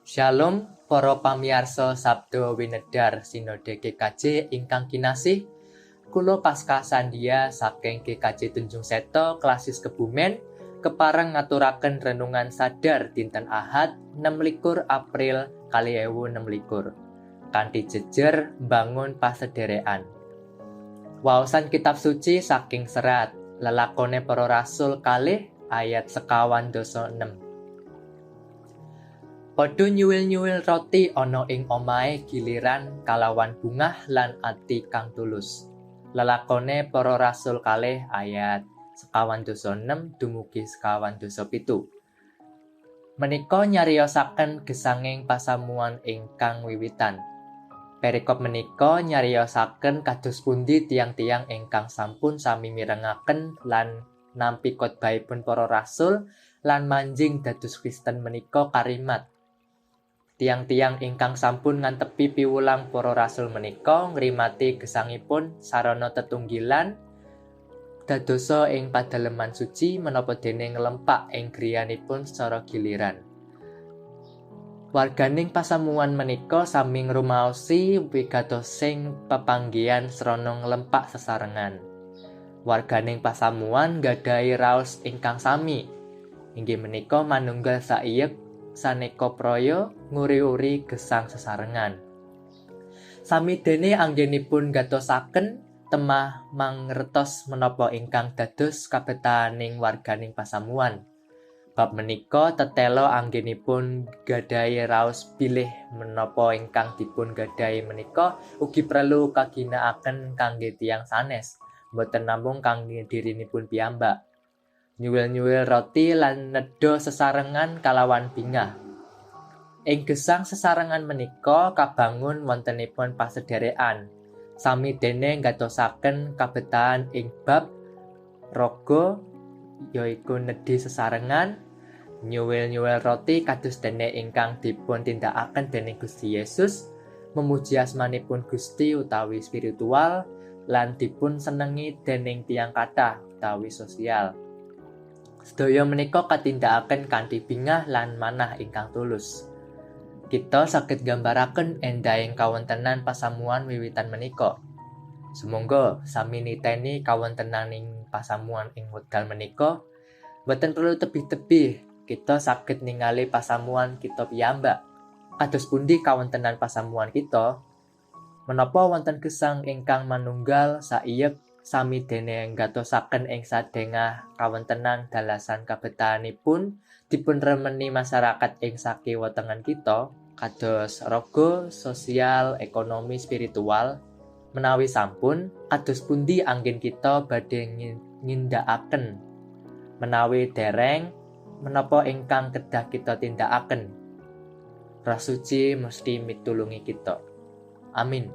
Shalom para pamirsa Sabda Winedar Sinode GKJ ingkang kinasih. Kula Pasca Sandia saking GKJ Tunjung Seto Klasis Kebumen kepareng ngaturaken renungan sadar dinten Ahad 26 April 2026 kanthi jejer mbangun pasederekan. Waosan kitab suci saking serat Lelakone Para Rasul kalih ayat 56. Padha nyuwil-nyuwil roti ana ing omahe giliran kalawan bungah lan ati kang tulus. Lelakone Para Rasul kalih ayat 56 dumugi 57. Menika nyariosaken gesanging pasamuan ingkang wiwitan. Perikop menika nyariosaken kados pundi tiang-tiang ingkang sampun sami mirengaken lan nampi khotbahipun para rasul lan manjing dados Kristen menika karimat. Tiang-tiang ingkang sampun ngantepi piwulang para rasul menika ngrimati gesangipun sarana tetunggilan dadosa ing padaleman suci menapa dene nglempak ing griyanipun secara giliran. Warganing pasamuan menika sami ngrumaosi wigatosing pepanggihan srana nglempak sesarengan. Warganing pasamuan nggadhahi raos ingkang sami, inggih menika manunggal saiyek saneka praya nguri-uri gesang sesarengan. Sami dene anggenipun gatosaken temah mangertos menapa ingkang dados kabetahaning warganing pasamuan. Bab menika tetelo anggenipun gadhahi raos bilih menapa ingkang dipun gadhahi menika ugi perlu kaginakaken kangge tiyang sanes, boten namung kangge dirinipun piyambak. Nyuwil-nyuwil roti lan nedha sesarengan kalawan bingah. Ing gesang sesarengan menika kabangun wontenipun pasederekan. Sami dene ngatosaken kabetahan ing bab raga yaiku nedhi sesarengan, nyuwil-nyuwil roti kados dene ingkang dipun tindakaken dening Gusti Yesus, memuji asmanipun Gusti utawi spiritual lan dipun senengi dening tiyang kathah utawi sosial. Sedaya menika katindakaken kanthi bingah lan manah ingkang tulus. Kita saged gambaraken endahing kawontenan pasamuan wiwitan menika. Sumangga sami niteni kawontenaning pasamuan ing wekdal menika, boten perlu tebih-tebih kita saged ningali pasamuan kita piyambak. Kados pundi kawontenan pasamuan kita? Menapa wonten gesang ingkang manunggal saiyek sami dene nggatosaken ing sadengah kawontenan dalasan kabetahanipun dipun remeni masyarakat ing sakiwatengan kita kados raga, sosial, ekonomi, spiritual. Menawi sampun, kados pundi anggen kita badhe ngindakaken? Menawi dereng, menapa ingkang kedah kita tindakaken? Roh Suci mesti mitulungi kita. Amin.